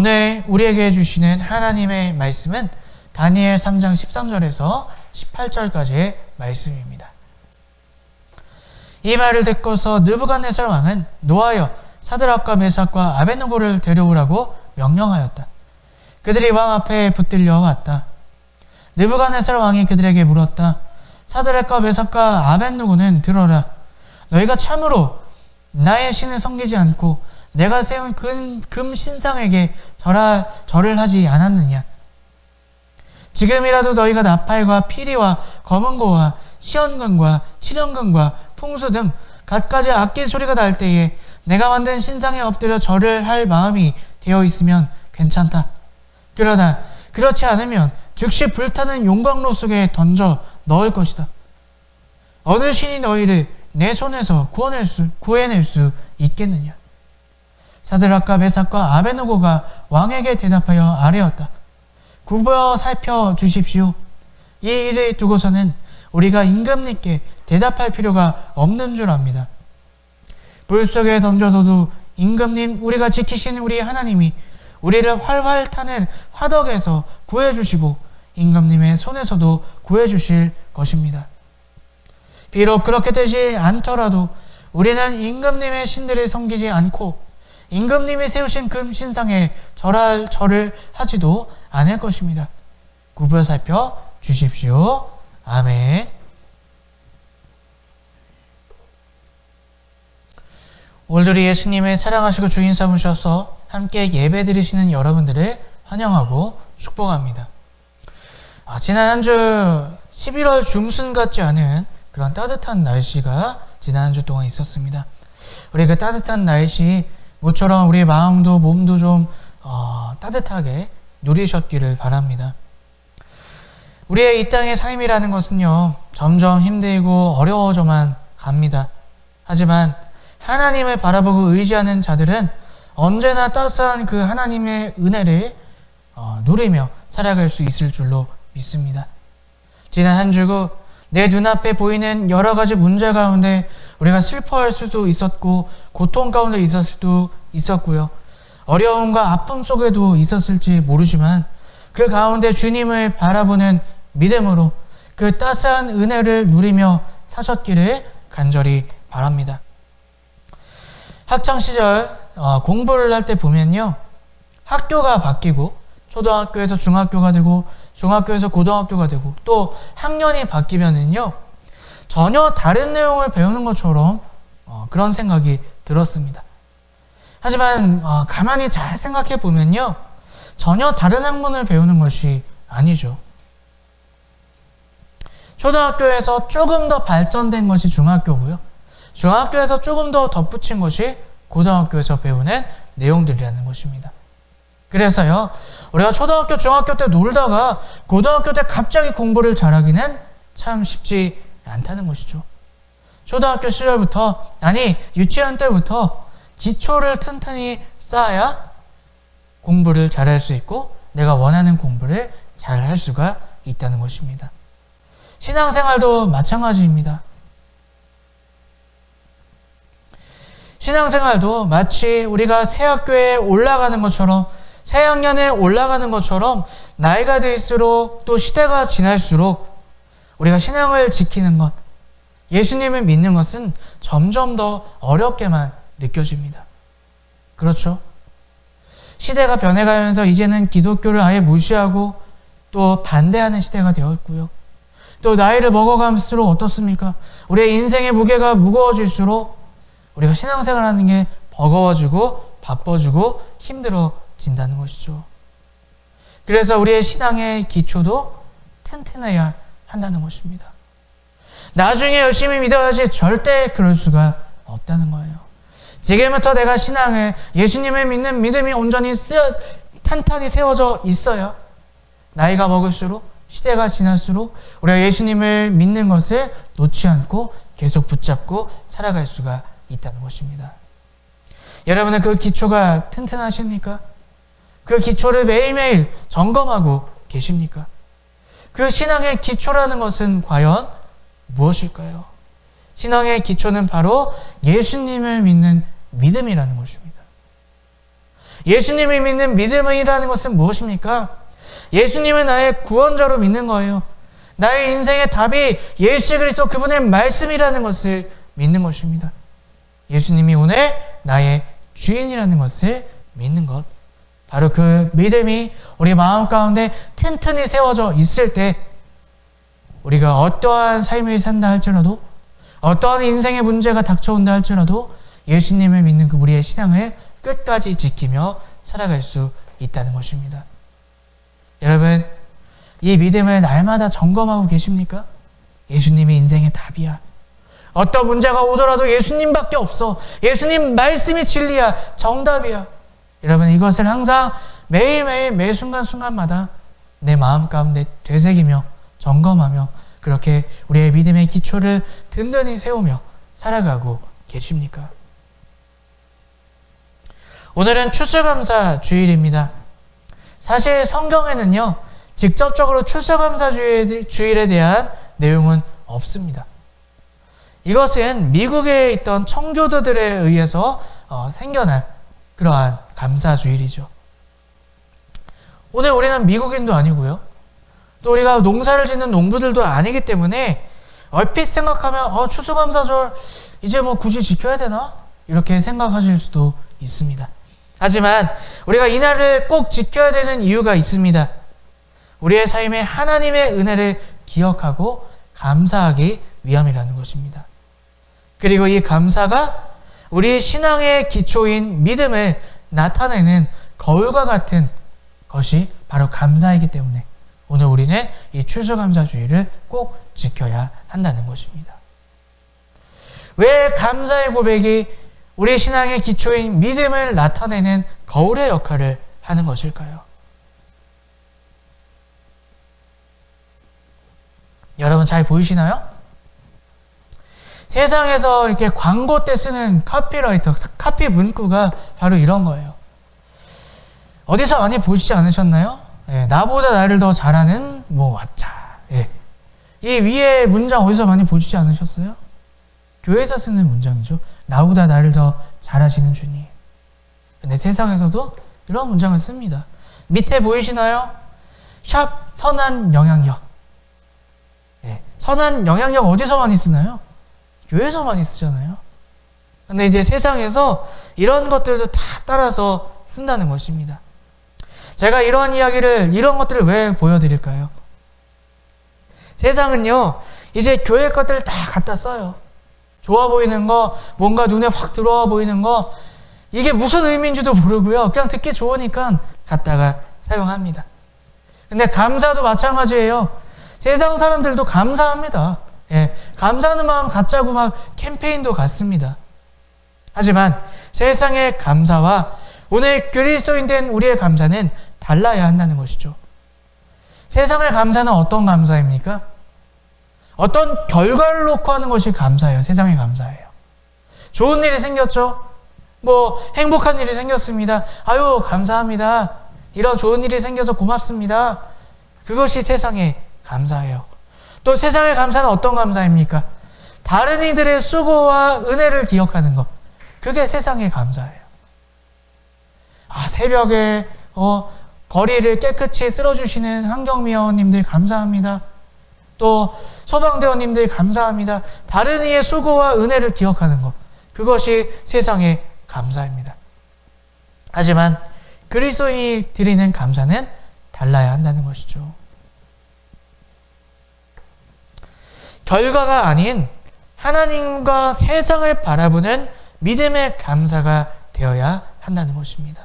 오늘 우리에게 주시는 하나님의 말씀은 다니엘 3장 13절에서 18절까지의 말씀입니다. 이 말을 듣고서 느부갓네살 왕은 노하여 사드락과 메삭과 아벳느고를 데려오라고 명령하였다. 그들이 왕 앞에 붙들려 왔다. 느부갓네살 왕이 그들에게 물었다. 사드락과 메삭과 아벳느고는 들어라. 너희가 참으로 나의 신을 섬기지 않고 내가 세운 금 신상에게 절을 하지 않았느냐? 지금이라도 너희가 나팔과 피리와 검은고와 시연금과 칠연금과 풍수 등 갖가지 악기 소리가 날 때에 내가 만든 신상에 엎드려 절을 할 마음이 되어 있으면 괜찮다. 그러나 그렇지 않으면 즉시 불타는 용광로 속에 던져 넣을 것이다. 어느 신이 너희를 내 손에서 구해낼 수 있겠느냐? 사드락과 메삭과 아벳느고가 왕에게 대답하여 아뢰었다. 굽어 살펴 주십시오. 이 일을 두고서는 우리가 임금님께 대답할 필요가 없는 줄 압니다. 불 속에 던져둬도 임금님, 우리가 지키신 우리 하나님이 우리를 활활 타는 화덕에서 구해주시고 임금님의 손에서도 구해주실 것입니다. 비록 그렇게 되지 않더라도 우리는 임금님의 신들을 섬기지 않고 임금님이 세우신 금 신상에 절을 하지도 않을 것입니다. 굽어 살펴 주십시오. 아멘. 오늘도 예수님을 사랑하시고 주인 삼으셔서 함께 예배 드리시는 여러분들을 환영하고 축복합니다. 지난 한 주 11월 중순 같지 않은 그런 따뜻한 날씨가 지난 한 주 동안 있었습니다. 우리 그 따뜻한 날씨 모처럼 우리 마음도 몸도 좀 따뜻하게 누리셨기를 바랍니다. 우리의 이 땅의 삶이라는 것은요, 점점 힘들고 어려워져만 갑니다. 하지만 하나님을 바라보고 의지하는 자들은 언제나 따스한 그 하나님의 은혜를 누리며 살아갈 수 있을 줄로 믿습니다. 지난 한 주고 내 눈앞에 보이는 여러 가지 문제 가운데 우리가 슬퍼할 수도 있었고 고통 가운데 있을 수도 있었고요. 어려움과 아픔 속에도 있었을지 모르지만 그 가운데 주님을 바라보는 믿음으로 그 따스한 은혜를 누리며 사셨기를 간절히 바랍니다. 학창시절 공부를 할 때 보면요, 학교가 바뀌고 초등학교에서 중학교가 되고 중학교에서 고등학교가 되고 또 학년이 바뀌면은요, 전혀 다른 내용을 배우는 것처럼 그런 생각이 들었습니다. 하지만 가만히 잘 생각해 보면요, 전혀 다른 학문을 배우는 것이 아니죠. 초등학교에서 조금 더 발전된 것이 중학교고요, 중학교에서 조금 더 덧붙인 것이 고등학교에서 배우는 내용들이라는 것입니다. 그래서요, 우리가 초등학교, 중학교 때 놀다가 고등학교 때 갑자기 공부를 잘하기는 참 쉽지 않다는 것이죠. 초등학교 시절부터, 아니 유치원 때부터 기초를 튼튼히 쌓아야 공부를 잘할 수 있고 내가 원하는 공부를 잘할 수가 있다는 것입니다. 신앙생활도 마찬가지입니다. 신앙생활도 마치 우리가 새 학교에 올라가는 것처럼, 새 학년에 올라가는 것처럼 나이가 들수록 또 시대가 지날수록 우리가 신앙을 지키는 것, 예수님을 믿는 것은 점점 더 어렵게만 느껴집니다. 그렇죠? 시대가 변해가면서 이제는 기독교를 아예 무시하고 또 반대하는 시대가 되었고요. 또 나이를 먹어갈수록 어떻습니까? 우리의 인생의 무게가 무거워질수록 우리가 신앙생활하는 게 버거워지고 바빠지고 힘들어진다는 것이죠. 그래서 우리의 신앙의 기초도 튼튼해야 한다는 것입니다. 나중에 열심히 믿어야지 절대 그럴 수가 없다는 거예요. 지금부터 내가 신앙을, 예수님을 믿는 믿음이 온전히 탄탄히 세워져 있어야 나이가 먹을수록, 시대가 지날수록 우리가 예수님을 믿는 것을 놓지 않고 계속 붙잡고 살아갈 수가 있다는 것입니다. 여러분은 그 기초가 튼튼하십니까? 그 기초를 매일매일 점검하고 계십니까? 그 신앙의 기초라는 것은 과연 무엇일까요? 신앙의 기초는 바로 예수님을 믿는 믿음이라는 것입니다. 예수님을 믿는 믿음이라는 것은 무엇입니까? 예수님을 나의 구원자로 믿는 거예요. 나의 인생의 답이 예수 그리스도 그분의 말씀이라는 것을 믿는 것입니다. 예수님이 오늘 나의 주인이라는 것을 믿는 것. 바로 그 믿음이 우리 마음 가운데 튼튼히 세워져 있을 때 우리가 어떠한 삶을 산다 할지라도 어떠한 인생의 문제가 닥쳐온다 할지라도 예수님을 믿는 그 우리의 신앙을 끝까지 지키며 살아갈 수 있다는 것입니다. 여러분, 이 믿음을 날마다 점검하고 계십니까? 예수님이 인생의 답이야. 어떤 문제가 오더라도 예수님밖에 없어. 예수님 말씀이 진리야. 정답이야. 여러분, 이것을 항상 매일매일 매 순간순간마다 내 마음 가운데 되새기며 점검하며 그렇게 우리의 믿음의 기초를 든든히 세우며 살아가고 계십니까? 오늘은 추수감사 주일입니다. 사실 성경에는요, 직접적으로 추수감사 주일에 대한 내용은 없습니다. 이것은 미국에 있던 청교도들에 의해서 생겨난 그러한 감사주일이죠. 오늘 우리는 미국인도 아니고요. 또 우리가 농사를 짓는 농부들도 아니기 때문에 얼핏 생각하면 추수감사절 이제 뭐 굳이 지켜야 되나? 이렇게 생각하실 수도 있습니다. 하지만 우리가 이날을 꼭 지켜야 되는 이유가 있습니다. 우리의 삶에 하나님의 은혜를 기억하고 감사하기 위함이라는 것입니다. 그리고 이 감사가 우리 신앙의 기초인 믿음을 나타내는 거울과 같은 것이 바로 감사이기 때문에 오늘 우리는 이 추수감사주의를 꼭 지켜야 한다는 것입니다. 왜 감사의 고백이 우리 신앙의 기초인 믿음을 나타내는 거울의 역할을 하는 것일까요? 여러분 잘 보이시나요? 세상에서 이렇게 광고 때 쓰는 카피라이터, 카피 문구가 바로 이런 거예요. 어디서 많이 보시지 않으셨나요? 나보다 나를 더 잘하는 왓자. 이 위에 문장 어디서 많이 보시지 않으셨어요? 교회에서 쓰는 문장이죠. 나보다 나를 더 잘하시는 주님. 근데 세상에서도 이런 문장을 씁니다. 밑에 보이시나요? 샵 선한 영향력. 선한 영향력 어디서 많이 쓰나요? 교회에서 많이 쓰잖아요. 근데 이제 세상에서 이런 것들도 다 따라서 쓴다는 것입니다. 제가 이런 것들을 왜 보여드릴까요? 세상은요, 이제 교회 것들을 다 갖다 써요. 좋아 보이는 거, 뭔가 눈에 확 들어와 보이는 거, 이게 무슨 의미인지도 모르고요. 그냥 듣기 좋으니까 갖다가 사용합니다. 근데 감사도 마찬가지예요. 세상 사람들도 감사합니다. 감사하는 마음 갖자고 막 캠페인도 갖습니다. 하지만 세상의 감사와 오늘 그리스도인 된 우리의 감사는 달라야 한다는 것이죠. 세상의 감사는 어떤 감사입니까? 어떤 결과를 놓고 하는 것이 감사예요. 세상의 감사예요. 좋은 일이 생겼죠? 행복한 일이 생겼습니다. 아유, 감사합니다. 이런 좋은 일이 생겨서 고맙습니다. 그것이 세상의 감사예요. 또 세상의 감사는 어떤 감사입니까? 다른 이들의 수고와 은혜를 기억하는 것. 그게 세상의 감사예요. 새벽에 거리를 깨끗이 쓸어주시는 환경미화원님들 감사합니다. 또 소방대원님들 감사합니다. 다른 이의 수고와 은혜를 기억하는 것. 그것이 세상의 감사입니다. 하지만 그리스도인이 드리는 감사는 달라야 한다는 것이죠. 결과가 아닌 하나님과 세상을 바라보는 믿음의 감사가 되어야 한다는 것입니다.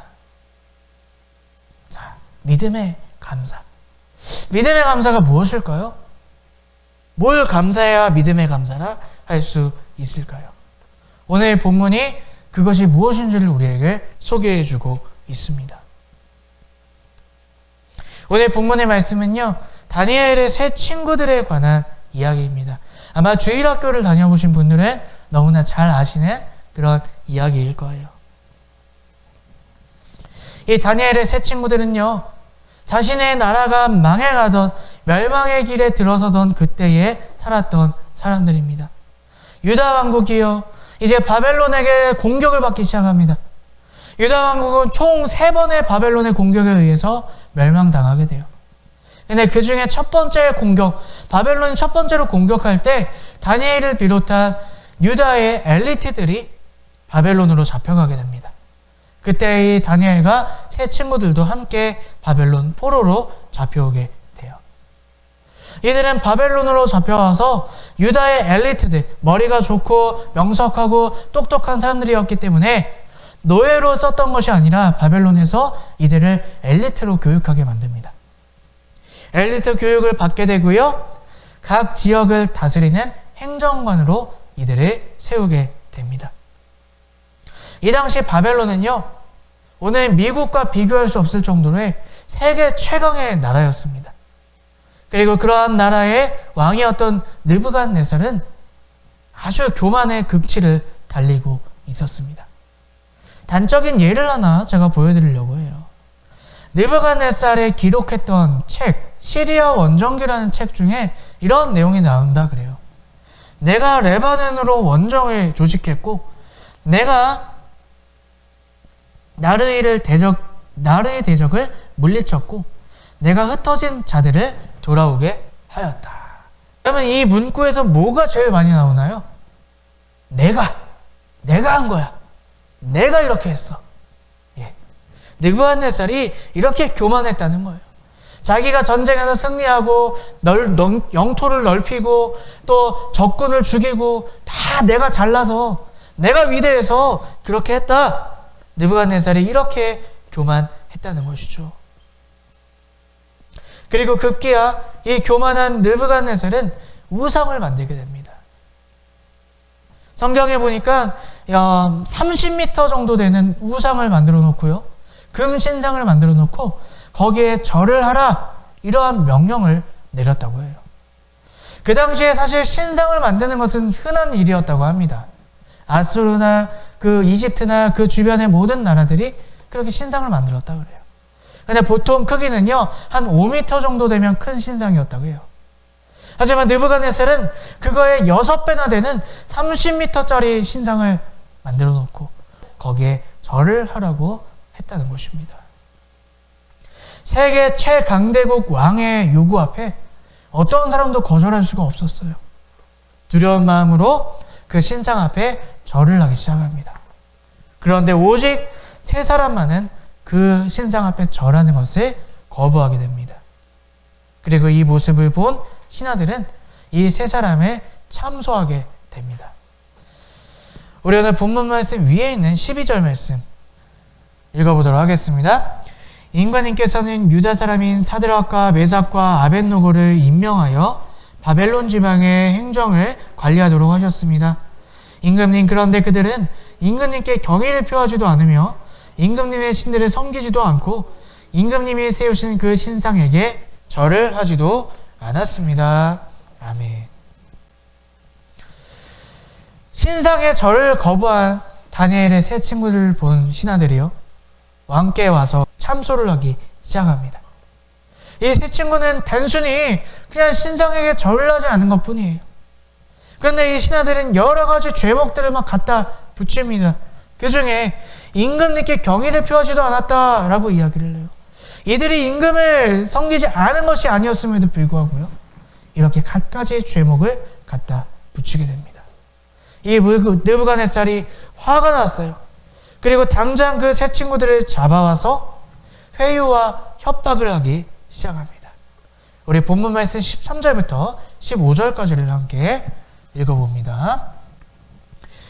자, 믿음의 감사. 믿음의 감사가 무엇일까요? 뭘 감사해야 믿음의 감사라 할 수 있을까요? 오늘 본문이 그것이 무엇인지를 우리에게 소개해주고 있습니다. 오늘 본문의 말씀은요, 다니엘의 세 친구들에 관한 이야기입니다. 아마 주일학교를 다녀보신 분들은 너무나 잘 아시는 그런 이야기일 거예요. 이 다니엘의 세 친구들은요, 자신의 나라가 망해가던 멸망의 길에 들어서던 그때에 살았던 사람들입니다. 유다 왕국이요, 이제 바벨론에게 공격을 받기 시작합니다. 유다 왕국은 총 3번의 바벨론의 공격에 의해서 멸망당하게 돼요. 근데 그 중에 첫 번째 공격, 바벨론이 첫 번째로 공격할 때 다니엘을 비롯한 유다의 엘리트들이 바벨론으로 잡혀가게 됩니다. 그때 이 다니엘과 세 친구들도 함께 바벨론 포로로 잡혀오게 돼요. 이들은 바벨론으로 잡혀와서 유다의 엘리트들, 머리가 좋고 명석하고 똑똑한 사람들이었기 때문에 노예로 썼던 것이 아니라 바벨론에서 이들을 엘리트로 교육하게 만듭니다. 엘리트 교육을 받게 되고요. 각 지역을 다스리는 행정관으로 이들을 세우게 됩니다. 이 당시 바벨론은요, 오늘 미국과 비교할 수 없을 정도로의 세계 최강의 나라였습니다. 그리고 그러한 나라의 왕이었던 느부갓네살은 아주 교만의 극치를 달리고 있었습니다. 단적인 예를 하나 제가 보여드리려고 해요. 느부갓네살이 기록했던 책, 시리아 원정기라는 책 중에 이런 내용이 나온다 그래요. 내가 레바논으로 원정을 조직했고 내가 나르의 대적을 물리쳤고 내가 흩어진 자들을 돌아오게 하였다. 그러면 이 문구에서 뭐가 제일 많이 나오나요? 내가 한 거야. 내가 이렇게 했어. 느부갓네살이 이렇게 교만했다는 거예요. 자기가 전쟁에서 승리하고 영토를 넓히고 또 적군을 죽이고 다 내가 잘나서 내가 위대해서 그렇게 했다. 느부갓네살이 이렇게 교만했다는 것이죠. 그리고 급기야 이 교만한 느부갓네살은 우상을 만들게 됩니다. 성경에 보니까 30m 정도 되는 우상을 만들어 놓고요. 금 신상을 만들어 놓고 거기에 절을 하라 이러한 명령을 내렸다고 해요. 그 당시에 사실 신상을 만드는 것은 흔한 일이었다고 합니다. 아수르나 그 이집트나 그 주변의 모든 나라들이 그렇게 신상을 만들었다고 그래요. 근데 보통 크기는요 한 5m 정도 되면 큰 신상이었다고 해요. 하지만 느부갓네살은 그거의 6배나 되는 30m짜리 신상을 만들어 놓고 거기에 절을 하라고 했다는 것입니다. 세계 최강대국 왕의 요구 앞에 어떤 사람도 거절할 수가 없었어요. 두려운 마음으로 그 신상 앞에 절을 하기 시작합니다. 그런데 오직 3사람만은 그 신상 앞에 절하는 것을 거부하게 됩니다. 그리고 이 모습을 본 신하들은 이 3사람에 참소하게 됩니다. 우리 오늘 본문 말씀 위에 있는 12절 말씀 읽어보도록 하겠습니다. 임금님께서는 유다 사람인 사드락과 메삭과 아벳노고를 임명하여 바벨론 지방의 행정을 관리하도록 하셨습니다. 임금님, 그런데 그들은 임금님께 경의를 표하지도 않으며 임금님의 신들을 섬기지도 않고 임금님이 세우신 그 신상에게 절을 하지도 않았습니다. 아멘. 신상의 절을 거부한 다니엘의 세 친구들을 본 신하들이요, 왕께 와서 참소를 하기 시작합니다. 이 세 친구는 단순히 그냥 신상에게 절을 하지 않은 것 뿐이에요. 그런데 이 신하들은 여러 가지 죄목들을 막 갖다 붙입니다. 그 중에 임금님께 경의를 표하지도 않았다라고 이야기를 해요. 이들이 임금을 섬기지 않은 것이 아니었음에도 불구하고요, 이렇게 갖가지 죄목을 갖다 붙이게 됩니다. 이 느부갓네살이 화가 났어요. 그리고 당장 그 세 친구들을 잡아와서 회유와 협박을 하기 시작합니다. 우리 본문 말씀 13절부터 15절까지를 함께 읽어봅니다.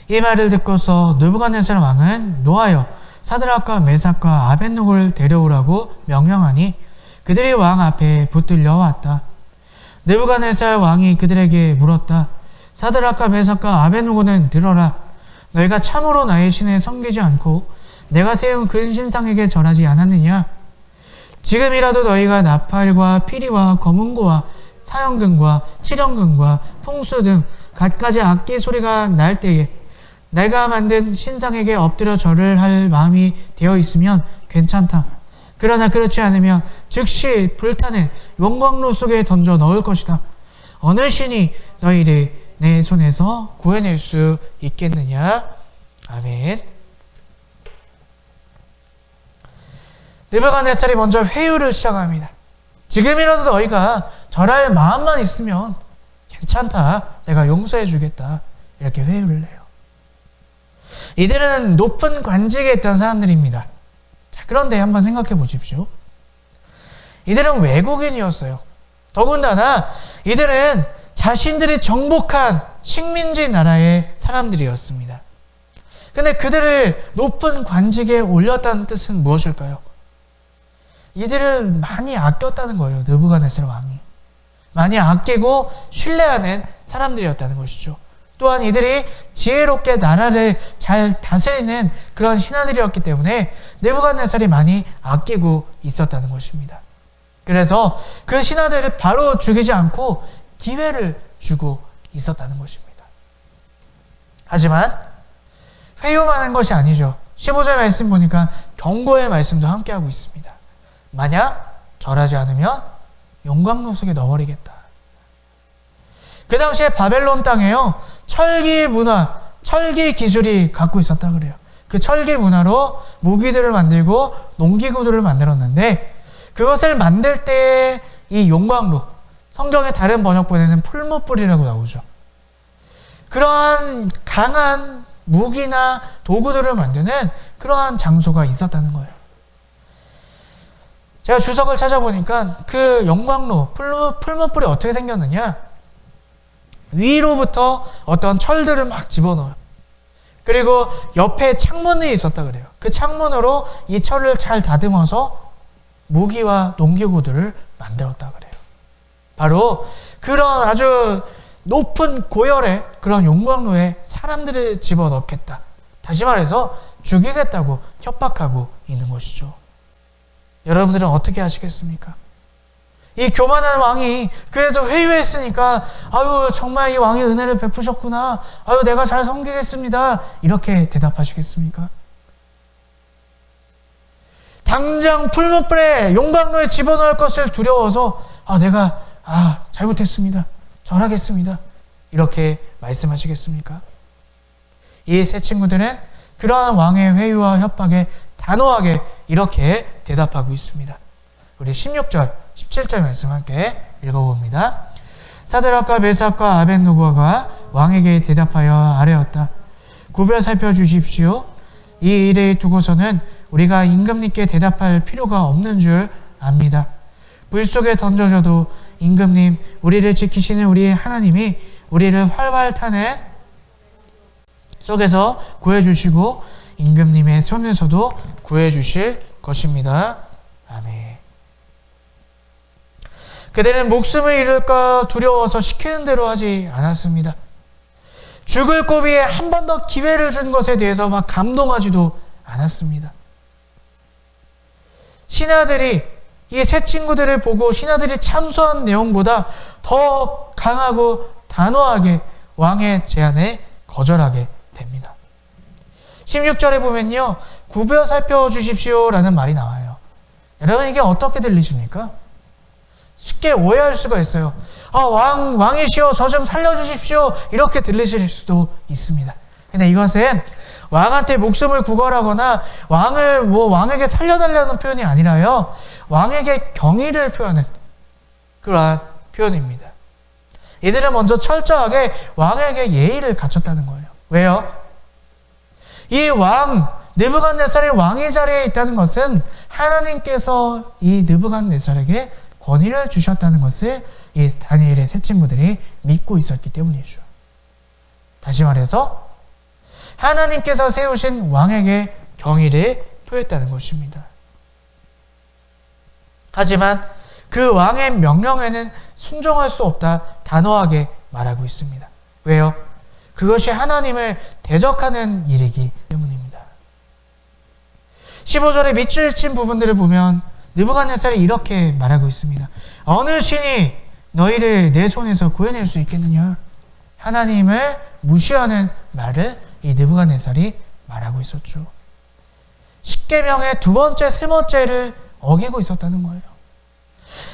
이 말을 듣고서 느부갓네살 왕은 노하여 사드락과 메삭과 아벳노고를 데려오라고 명령하니 그들이 왕 앞에 붙들려 왔다. 느부갓네살 왕이 그들에게 물었다. 사드락과 메삭과 아벳노고는 들어라. 너희가 참으로 나의 신에 섬기지 않고 내가 세운 그 신상에게 절하지 않았느냐? 지금이라도 너희가 나팔과 피리와 검은고와 사형금과 칠형금과 풍수 등 갖가지 악기 소리가 날 때에 내가 만든 신상에게 엎드려 절을 할 마음이 되어 있으면 괜찮다. 그러나 그렇지 않으면 즉시 불타는 용광로 속에 던져 넣을 것이다. 어느 신이 너희를 내 손에서 구해낼 수 있겠느냐? 아멘. 느부갓네살이 먼저 회유를 시작합니다. 지금이라도 너희가 절할 마음만 있으면 괜찮다. 내가 용서해 주겠다. 이렇게 회유를 해요. 이들은 높은 관직에 있던 사람들입니다. 자, 그런데 한번 생각해 보십시오. 이들은 외국인이었어요. 더군다나 이들은 자신들이 정복한 식민지 나라의 사람들이었습니다. 근데 그들을 높은 관직에 올렸다는 뜻은 무엇일까요? 이들을 많이 아꼈다는 거예요. 느부갓네살 왕이. 많이 아끼고 신뢰하는 사람들이었다는 것이죠. 또한 이들이 지혜롭게 나라를 잘 다스리는 그런 신하들이었기 때문에 느부갓네살이 많이 아끼고 있었다는 것입니다. 그래서 그 신하들을 바로 죽이지 않고 기회를 주고 있었다는 것입니다. 하지만 회유만 한 것이 아니죠. 15절 말씀 보니까 경고의 말씀도 함께하고 있습니다. 만약 절하지 않으면 용광로 속에 넣어버리겠다. 그 당시에 바벨론 땅에요, 철기 문화, 철기 기술이 갖고 있었다 그래요. 그 철기 문화로 무기들을 만들고 농기구들을 만들었는데 그것을 만들 때 이 용광로, 성경의 다른 번역본에는 풀무불이라고 나오죠. 그러한 강한 무기나 도구들을 만드는 그러한 장소가 있었다는 거예요. 제가 주석을 찾아보니까 그 용광로, 풀무불이 어떻게 생겼느냐, 위로부터 어떤 철들을 막 집어넣어요. 그리고 옆에 창문이 있었다 그래요. 그 창문으로 이 철을 잘 다듬어서 무기와 농기구들을 만들었다 그래요. 바로 그런 아주 높은 고열의 그런 용광로에 사람들을 집어넣겠다. 다시 말해서 죽이겠다고 협박하고 있는 것이죠. 여러분들은 어떻게 하시겠습니까? 이 교만한 왕이 그래도 회유했으니까 아유 정말 이 왕이 은혜를 베푸셨구나. 아유 내가 잘 섬기겠습니다. 이렇게 대답하시겠습니까? 당장 풀무불에 용광로에 집어넣을 것을 두려워서 내가 잘못했습니다. 절하겠습니다. 이렇게 말씀하시겠습니까? 이 세 친구들은 그러한 왕의 회유와 협박에 단호하게 이렇게 대답하고 있습니다. 우리 16절, 17절 말씀 함께 읽어봅니다. 사드락과 메삭과 아벳느고가 왕에게 대답하여 아뢰었다. 구별 살펴주십시오. 이 일에 두고서는 우리가 임금님께 대답할 필요가 없는 줄 압니다. 불 속에 던져져도 임금님, 우리를 지키시는 우리 하나님이 우리를 활활 타는 속에서 구해주시고 임금님의 손에서도 구해주실 것입니다. 아멘. 그들은 목숨을 잃을까 두려워서 시키는 대로 하지 않았습니다. 죽을 고비에 한 번 더 기회를 준 것에 대해서 막 감동하지도 않았습니다. 신하들이 이 세 친구들을 보고 신하들이 참소한 내용보다 더 강하고 단호하게 왕의 제안에 거절하게 됩니다. 16절에 보면요, 구별 살펴주십시오 라는 말이 나와요. 여러분 이게 어떻게 들리십니까? 쉽게 오해할 수가 있어요. 왕이시여 저 좀 살려주십시오 이렇게 들리실 수도 있습니다. 근데 이것은 왕한테 목숨을 구걸하거나 왕에게 살려달라는 표현이 아니라요, 왕에게 경의를 표하는 그러한 표현입니다. 이들은 먼저 철저하게 왕에게 예의를 갖췄다는 거예요. 왜요? 이 느부갓네살이 왕의 자리에 있다는 것은 하나님께서 이 느부갓네살에게 권위를 주셨다는 것을 이 다니엘의 세 친구들이 믿고 있었기 때문이죠. 다시 말해서 하나님께서 세우신 왕에게 경의를 표했다는 것입니다. 하지만 그 왕의 명령에는 순종할 수 없다 단호하게 말하고 있습니다. 왜요? 그것이 하나님을 대적하는 일이기 때문입니다. 15절의 밑줄 친 부분들을 보면 느부갓네살이 이렇게 말하고 있습니다. 어느 신이 너희를 내 손에서 구해낼 수 있겠느냐? 하나님을 무시하는 말을 이 느부갓네살이 말하고 있었죠. 십계명의 두 번째, 세 번째를 어기고 있었다는 거예요.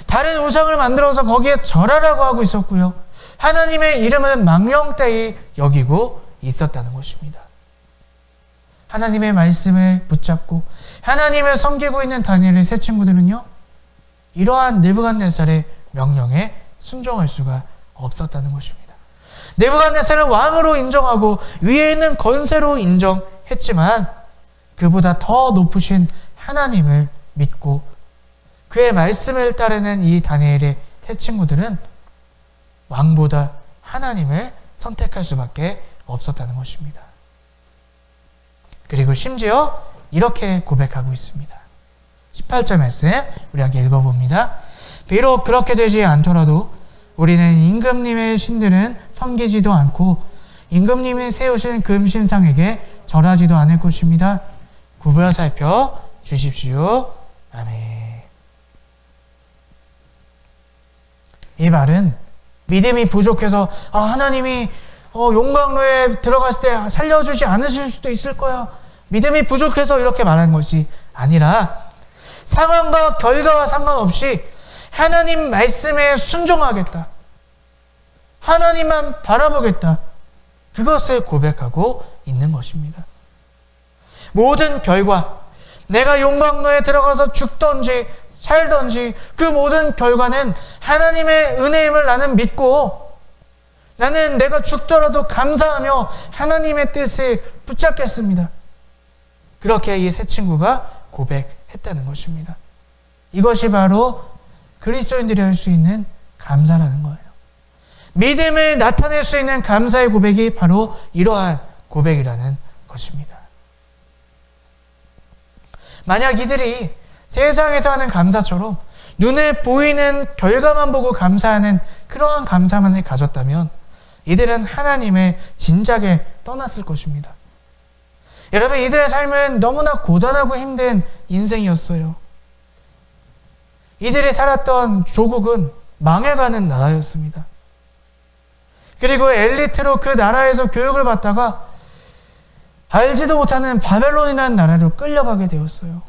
다른 우상을 만들어서 거기에 절하라고 하고 있었고요. 하나님의 이름은 망령되이 여기고 있었다는 것입니다. 하나님의 말씀을 붙잡고 하나님을 섬기고 있는 다니엘의 세 친구들은요, 이러한 느부갓네살의 명령에 순종할 수가 없었다는 것입니다. 느부갓네살을 왕으로 인정하고 위에 있는 권세로 인정했지만 그보다 더 높으신 하나님을 믿고 그의 말씀을 따르는 이 다니엘의 세 친구들은 왕보다 하나님을 선택할 수밖에 없었다는 것입니다. 그리고 심지어 이렇게 고백하고 있습니다. 18절 말씀 우리 함께 읽어봅니다. 비록 그렇게 되지 않더라도 우리는 임금님의 신들은 섬기지도 않고 임금님이 세우신 금신상에게 절하지도 않을 것입니다. 구별 살펴 주십시오. 아멘. 이 말은 믿음이 부족해서 하나님이 용광로에 들어갔을 때 살려주지 않으실 수도 있을 거야, 믿음이 부족해서 이렇게 말하는 것이 아니라 상황과 결과와 상관없이 하나님 말씀에 순종하겠다, 하나님만 바라보겠다, 그것을 고백하고 있는 것입니다. 모든 결과, 내가 용광로에 들어가서 죽던지 살던지 그 모든 결과는 하나님의 은혜임을 나는 믿고 나는 내가 죽더라도 감사하며 하나님의 뜻을 붙잡겠습니다. 그렇게 이 세 친구가 고백했다는 것입니다. 이것이 바로 그리스도인들이 할 수 있는 감사라는 거예요. 믿음을 나타낼 수 있는 감사의 고백이 바로 이러한 고백이라는 것입니다. 만약 이들이 세상에서 하는 감사처럼 눈에 보이는 결과만 보고 감사하는 그러한 감사만을 가졌다면 이들은 하나님을 진작에 떠났을 것입니다. 여러분, 이들의 삶은 너무나 고단하고 힘든 인생이었어요. 이들이 살았던 조국은 망해가는 나라였습니다. 그리고 엘리트로 그 나라에서 교육을 받다가 알지도 못하는 바벨론이라는 나라로 끌려가게 되었어요.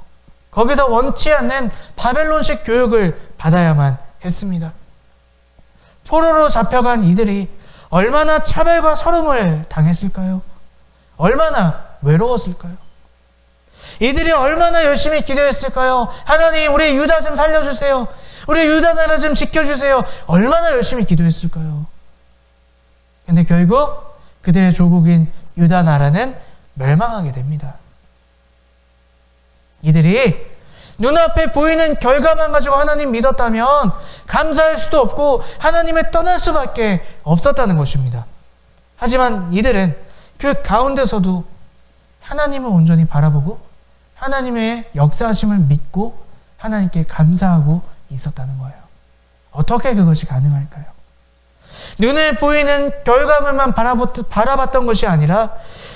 거기서 원치 않는 바벨론식 교육을 받아야만 했습니다. 포로로 잡혀간 이들이 얼마나 차별과 서름을 당했을까요? 얼마나 외로웠을까요? 이들이 얼마나 열심히 기도했을까요? 하나님, 우리 유다 좀 살려주세요. 우리 유다 나라 좀 지켜주세요. 얼마나 열심히 기도했을까요? 근데 결국 그들의 조국인 유다 나라는 멸망하게 됩니다. 이들이 눈앞에 보이는 결과만 가지고 하나님 믿었다면 감사할 수도 없고 하나님을 떠날 수밖에 없었다는 것입니다. 하지만 이들은 그 가운데서도 하나님을 온전히 바라보고 하나님의 역사하심을 믿고 하나님께 감사하고 있었다는 거예요. 어떻게 그것이 가능할까요? 눈에 보이는 결과물만 바라봤던 것이 아니라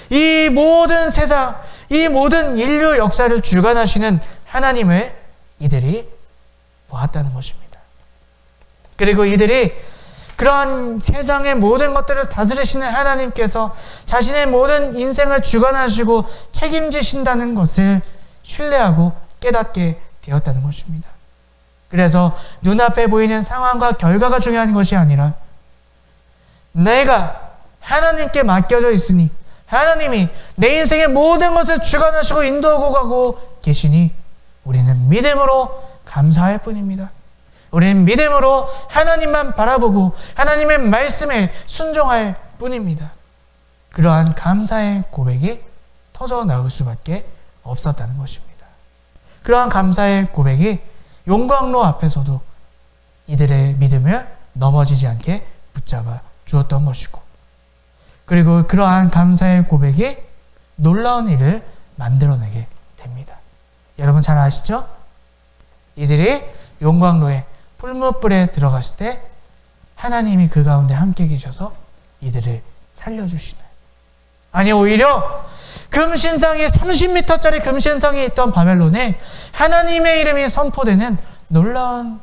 이 모든 세상, 이 모든 인류 역사를 주관하시는 하나님을 이들이 보았다는 것입니다. 그리고 이들이 그러한 세상의 모든 것들을 다스리시는 하나님께서 자신의 모든 인생을 주관하시고 책임지신다는 것을 신뢰하고 깨닫게 되었다는 것입니다. 그래서 눈앞에 보이는 상황과 결과가 중요한 것이 아니라 내가 하나님께 맡겨져 있으니 하나님이 내 인생의 모든 것을 주관하시고 인도하고 가고 계시니 우리는 믿음으로 감사할 뿐입니다. 우리는 믿음으로 하나님만 바라보고 하나님의 말씀에 순종할 뿐입니다. 그러한 감사의 고백이 터져 나올 수밖에 없었다는 것입니다. 그러한 감사의 고백이 용광로 앞에서도 이들의 믿음을 넘어지지 않게 붙잡아 주었던 것이고, 그리고 그러한 감사의 고백이 놀라운 일을 만들어내게 됩니다. 여러분 잘 아시죠? 이들이 용광로에 풀무불에 들어갔을 때 하나님이 그 가운데 함께 계셔서 이들을 살려주시는, 아니 오히려 금신상이 30m짜리 금신상이 있던 바벨론에 하나님의 이름이 선포되는 놀라운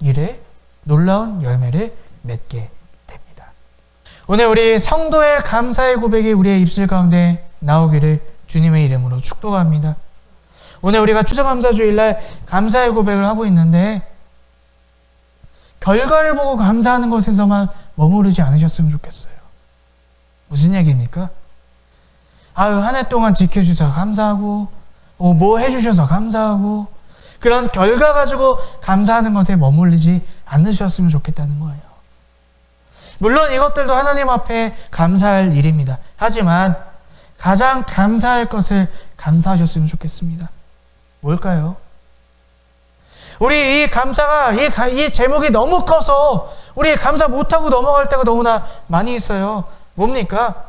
열매를 맺게 됩니다. 오늘 우리 성도의 감사의 고백이 우리의 입술 가운데 나오기를 주님의 이름으로 축복합니다. 오늘 우리가 추수감사주일날 감사의 고백을 하고 있는데 결과를 보고 감사하는 것에서만 머무르지 않으셨으면 좋겠어요. 무슨 얘기입니까? 한 해 동안 지켜주셔서 감사하고 뭐 해주셔서 감사하고 그런 결과 가지고 감사하는 것에 머물리지 않으셨으면 좋겠다는 거예요. 물론 이것들도 하나님 앞에 감사할 일입니다. 하지만 가장 감사할 것을 감사하셨으면 좋겠습니다. 뭘까요? 우리 이 감사가 이 제목이 너무 커서 우리 감사 못하고 넘어갈 때가 너무나 많이 있어요. 뭡니까?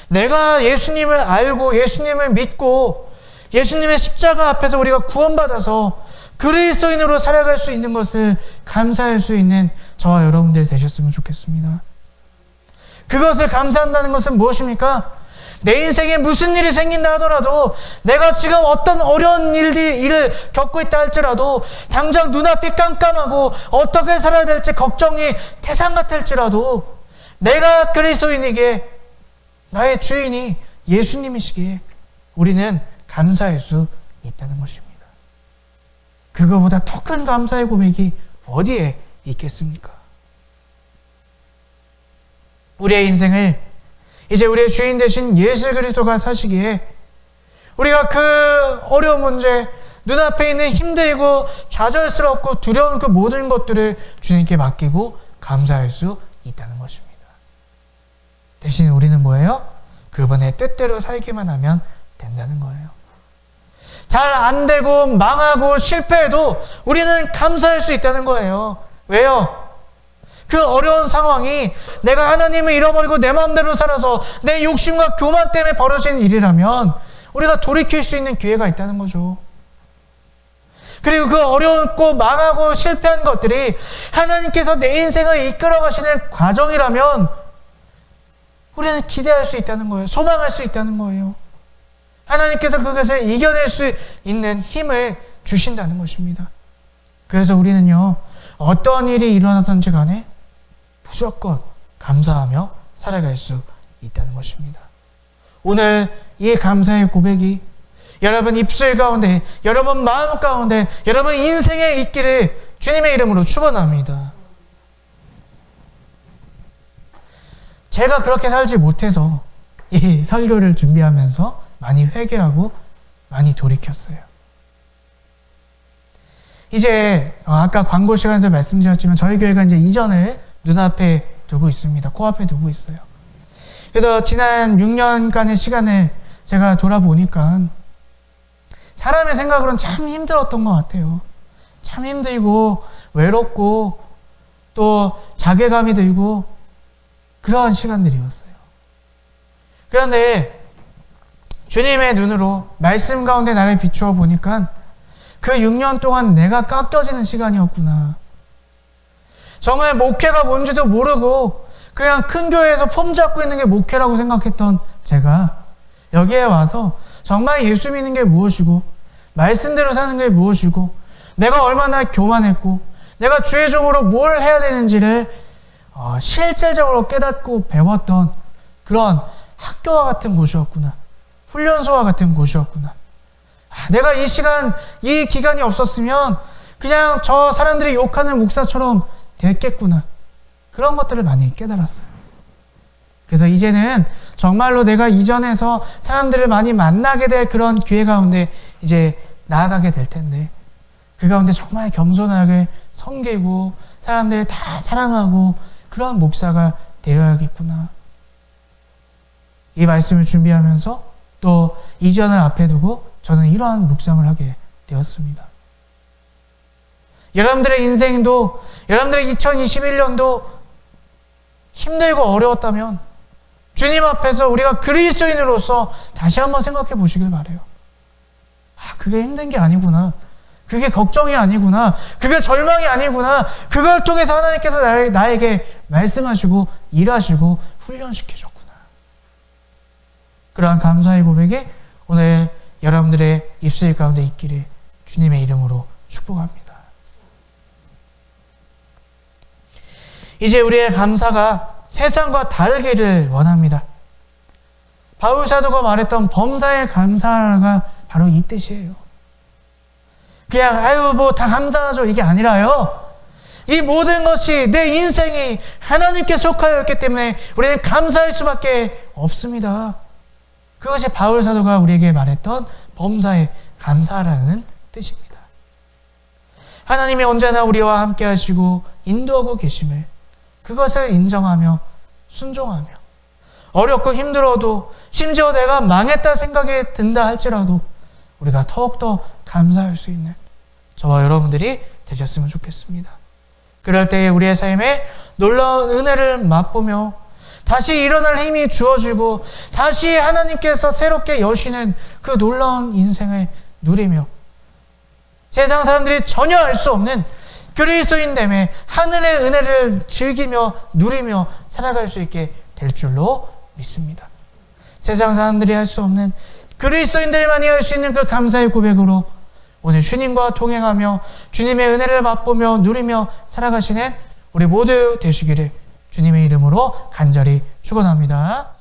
내가 예수님을 알고 예수님을 믿고 예수님의 십자가 앞에서 우리가 구원받아서 그리스도인으로 살아갈 수 있는 것을 감사할 수 있는 저와 여러분들 되셨으면 좋겠습니다. 그것을 감사한다는 것은 무엇입니까? 내 인생에 무슨 일이 생긴다 하더라도 내가 지금 어떤 어려운 일을 겪고 있다 할지라도 당장 눈앞이 깜깜하고 어떻게 살아야 될지 걱정이 태산 같을지라도 내가 그리스도인이기에 나의 주인이 예수님이시기에 우리는 감사할 수 있다는 것입니다. 그거보다 더 큰 감사의 고백이 어디에 있겠습니까? 우리의 인생을 이제 우리의 주인 되신 예수 그리스도가 사시기에 우리가 그 어려운 문제, 눈앞에 있는 힘들고 좌절스럽고 두려운 그 모든 것들을 주님께 맡기고 감사할 수 있다는 것입니다. 대신 우리는 뭐예요? 그분의 뜻대로 살기만 하면 된다는 거예요. 잘 안 되고 망하고 실패해도 우리는 감사할 수 있다는 거예요. 왜요? 그 어려운 상황이 내가 하나님을 잃어버리고 내 마음대로 살아서 내 욕심과 교만 때문에 벌어진 일이라면 우리가 돌이킬 수 있는 기회가 있다는 거죠. 그리고 그 어렵고 망하고 실패한 것들이 하나님께서 내 인생을 이끌어 가시는 과정이라면 우리는 기대할 수 있다는 거예요. 소망할 수 있다는 거예요. 하나님께서 그것을 이겨낼 수 있는 힘을 주신다는 것입니다. 그래서 우리는요, 어떤 일이 일어나든지 간에 무조건 감사하며 살아갈 수 있다는 것입니다. 오늘 이 감사의 고백이 여러분 입술 가운데, 여러분 마음 가운데, 여러분 인생에 있기를 주님의 이름으로 축원합니다. 제가 그렇게 살지 못해서 이 설교를 준비하면서 많이 회개하고 많이 돌이켰어요. 이제 아까 광고 시간에도 말씀드렸지만 저희 교회가 이제 이전을 눈앞에 두고 있습니다. 코앞에 두고 있어요. 그래서 지난 6년간의 시간을 제가 돌아보니까 사람의 생각으로는 참 힘들었던 것 같아요. 참 힘들고 외롭고 또 자괴감이 들고 그러한 시간들이었어요. 그런데 주님의 눈으로 말씀 가운데 나를 비추어 보니까 그 6년 동안 내가 깎여지는 시간이었구나. 정말 목회가 뭔지도 모르고 그냥 큰 교회에서 폼 잡고 있는 게 목회라고 생각했던 제가 여기에 와서 정말 예수 믿는 게 무엇이고 말씀대로 사는 게 무엇이고 내가 얼마나 교만했고 내가 주의 종으로 뭘 해야 되는지를 실질적으로 깨닫고 배웠던 그런 학교와 같은 곳이었구나. 훈련소와 같은 곳이었구나. 내가 이 시간, 이 기간이 없었으면 그냥 저 사람들이 욕하는 목사처럼 됐겠구나. 그런 것들을 많이 깨달았어요. 그래서 이제는 정말로 내가 이전에서 사람들을 많이 만나게 될 그런 기회 가운데 이제 나아가게 될 텐데 그 가운데 정말 겸손하게 섬기고 사람들을 다 사랑하고 그런 목사가 되어야겠구나. 이 말씀을 준비하면서 또 이전을 앞에 두고 저는 이러한 묵상을 하게 되었습니다. 여러분들의 인생도 여러분들의 2021년도 힘들고 어려웠다면 주님 앞에서 우리가 그리스도인으로서 다시 한번 생각해 보시길 바라요. 그게 힘든 게 아니구나. 그게 걱정이 아니구나. 그게 절망이 아니구나. 그걸 통해서 하나님께서 나에게 말씀하시고 일하시고 훈련시키셨구나. 그러한 감사의 고백이 오늘 여러분들의 입술 가운데 있기를 주님의 이름으로 축복합니다. 이제 우리의 감사가 세상과 다르기를 원합니다. 바울 사도가 말했던 범사에 감사가 바로 이 뜻이에요. 그냥 뭐 다 감사하죠 이게 아니라요. 이 모든 것이 내 인생이 하나님께 속하여 있기 때문에 우리는 감사할 수밖에 없습니다. 그것이 바울 사도가 우리에게 말했던 범사에 감사하라는 뜻입니다. 하나님이 언제나 우리와 함께 하시고 인도하고 계심을 그것을 인정하며 순종하며 어렵고 힘들어도 심지어 내가 망했다 생각이 든다 할지라도 우리가 더욱더 감사할 수 있는 저와 여러분들이 되셨으면 좋겠습니다. 그럴 때에 우리의 삶에 놀라운 은혜를 맛보며 다시 일어날 힘이 주어지고 다시 하나님께서 새롭게 여시는 그 놀라운 인생을 누리며 세상 사람들이 전혀 알 수 없는 그리스도인됨의 하늘의 은혜를 즐기며 누리며 살아갈 수 있게 될 줄로 믿습니다. 세상 사람들이 할 수 없는 그리스도인들만이 할 수 있는 그 감사의 고백으로 오늘 주님과 동행하며 주님의 은혜를 맛보며 누리며 살아가시는 우리 모두 되시기를 주님의 이름으로 간절히 축원합니다.